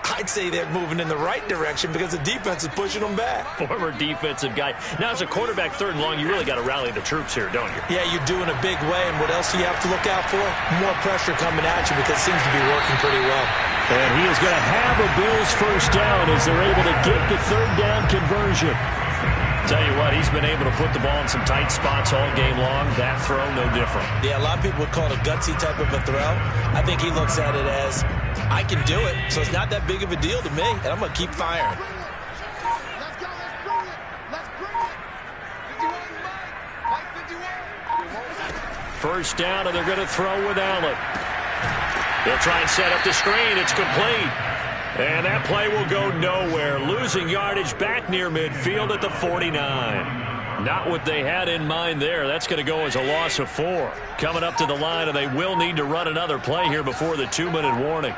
I'd say they're moving in the right direction because the defense is pushing them back. Former defensive guy. Now, as a quarterback 3rd and long, you really got to rally the troops here, don't you? Yeah, you do in a big way. And what else do you have to look out for? More pressure coming at you because it seems to be working pretty well. And he is going to have a Bills first down as they're able to get the 3rd down conversion. Tell you what, he's been able to put the ball in some tight spots all game long. That throw, no different. Yeah, a lot of people would call it a gutsy type of a throw. I think he looks at it as, I can do it, so it's not that big of a deal to me, and I'm going to keep firing. Let's go, let's bring it. 51, First down, and they're going to throw with Allen. They'll try and set up the screen. It's complete. And that play will go nowhere. Losing yardage back near midfield at the 49. Not what they had in mind there. That's going to go as a loss of 4. Coming up to the line, and they will need to run another play here before the 2-minute warning.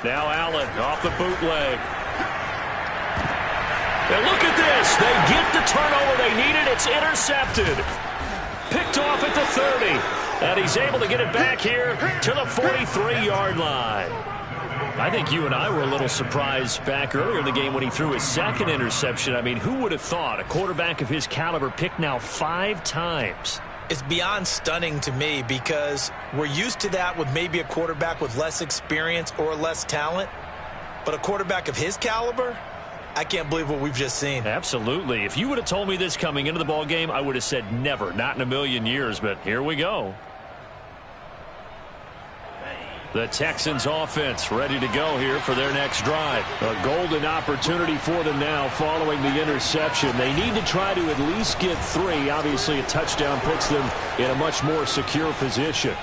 Now Allen off the bootleg. And look at this. They get the turnover they needed. It's intercepted. Picked off at the 30. And he's able to get it back here to the 43-yard line. I think you and I were a little surprised back earlier in the game when he threw his second interception. I mean, who would have thought a quarterback of his caliber picked now 5 times? It's beyond stunning to me because we're used to that with maybe a quarterback with less experience or less talent. But a quarterback of his caliber, I can't believe what we've just seen. Absolutely. If you would have told me this coming into the ball game, I would have said never, not in a million years. But here we go. The Texans offense ready to go here for their next drive. A golden opportunity for them now following the interception. They need to try to at least get 3. Obviously, a touchdown puts them in a much more secure position.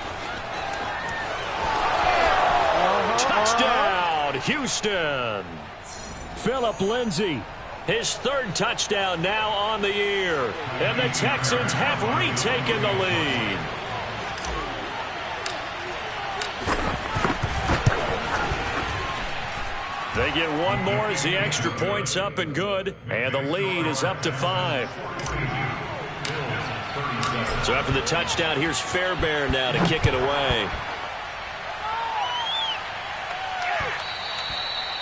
Touchdown, Houston. Phillip Lindsay, his 3rd touchdown now on the year. And the Texans have retaken the lead. They get one more as the extra point's up and good. And the lead is up to 5. So after the touchdown, here's Fairbairn now to kick it away.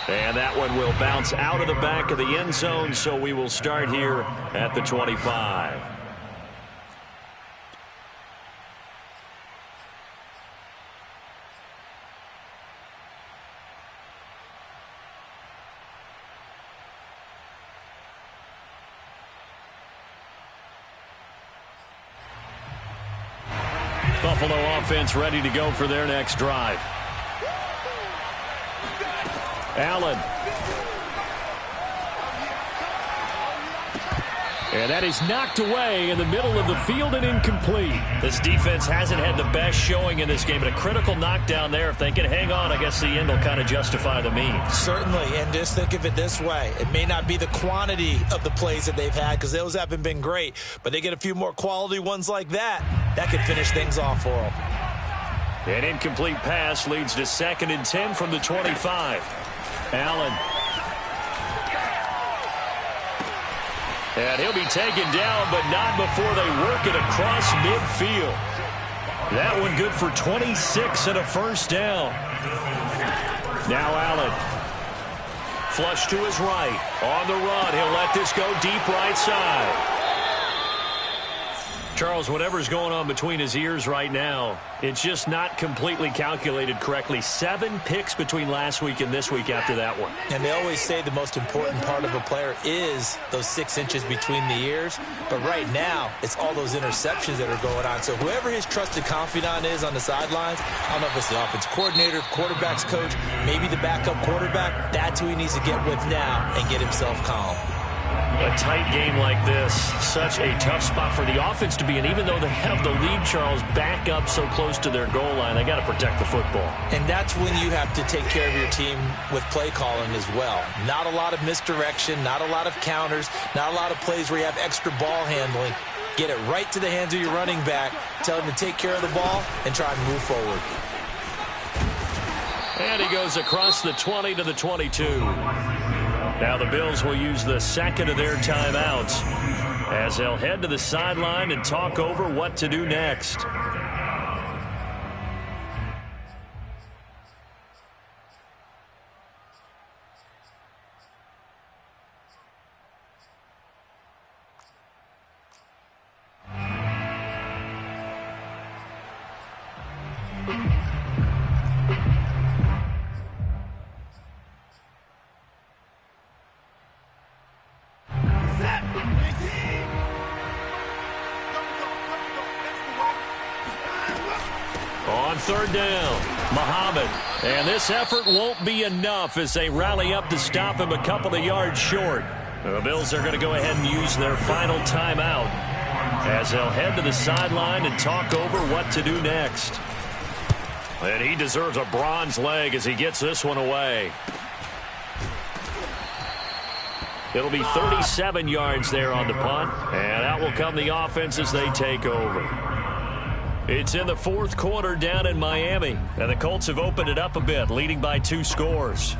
And that one will bounce out of the back of the end zone, so we will start here at the 25. Buffalo offense ready to go for their next drive. Allen. And that is knocked away in the middle of the field and incomplete. This defense hasn't had the best showing in this game, but a critical knockdown there. If they can hang on, I guess the end will kind of justify the means. Certainly, and just think of it this way. It may not be the quantity of the plays that they've had because those haven't been great, but they get a few more quality ones like that. That could finish things off for them. An incomplete pass leads to 2nd and 10 from the 25. Allen. And he'll be taken down, but not before they work it across midfield. That one good for 26 and a first down. Now Allen. Flush to his right. On the run. He'll let this go deep right side. Charles, whatever's going on between his ears right now, it's just not completely calculated correctly. 7 picks between last week and this week after that one. And they always say the most important part of a player is those 6 inches between the ears. But right now, it's all those interceptions that are going on. So whoever his trusted confidant is on the sidelines, I don't know if it's the offense coordinator, quarterback's coach, maybe the backup quarterback, that's who he needs to get with now and get himself calm. A tight game like this, such a tough spot for the offense to be in. Even though they have the lead, Charles, back up so close to their goal line, they got to protect the football. And that's when you have to take care of your team with play calling as well. Not a lot of misdirection, not a lot of counters, not a lot of plays where you have extra ball handling. Get it right to the hands of your running back, tell him to take care of the ball, and try and move forward. And he goes across the 20 to the 22. Now the Bills will use the 2nd of their timeouts as they'll head to the sideline and talk over what to do next. On 3rd down, Muhammad. And this effort won't be enough as they rally up to stop him a couple of yards short. The Bills are going to go ahead and use their final timeout as they'll head to the sideline and talk over what to do next. And he deserves a bronze leg as he gets this one away. It'll be 37 yards there on the punt, and out will come the offense as they take over. It's in the fourth quarter down in Miami, and the Colts have opened it up a bit, leading by 2 scores.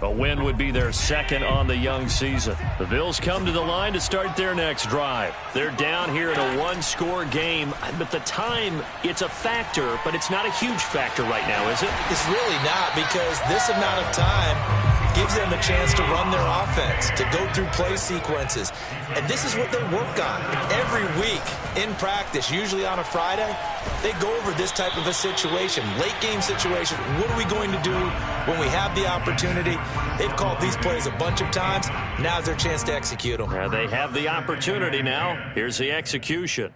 A win would be their second on the young season. The Bills come to the line to start their next drive. They're down here in a 1-score game, but the time, it's a factor, but it's not a huge factor right now, is it? It's really not, because this amount of time gives them a chance to run their offense, to go through play sequences. And this is what they work on every week in practice, usually on a Friday. They go over this type of a situation, late game situation. What are we going to do when we have the opportunity? They've called these plays a bunch of times. Now's their chance to execute them. They have the opportunity now. Here's the execution.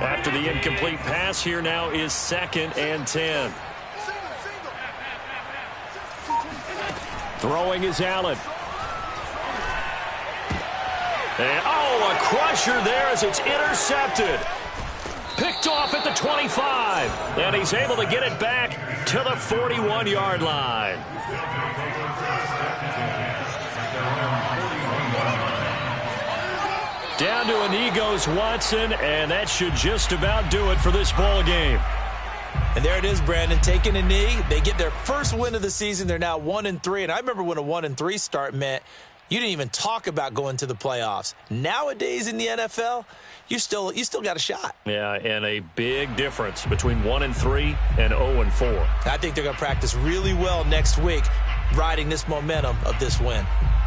After the incomplete pass, here now is 2nd and 10. Throwing is Allen. And, a crusher there as it's intercepted. Picked off at the 25. And he's able to get it back to the 41-yard line. Down to a knee goes Watson, and that should just about do it for this ball game. And there it is, Brandon, taking a knee. They get their first win of the season. They're now 1-3. And I remember when a 1-3 start meant you didn't even talk about going to the playoffs. Nowadays in the NFL, you still got a shot. Yeah, and a big difference between 1-3 and 0-4. I think they're going to practice really well next week, riding this momentum of this win.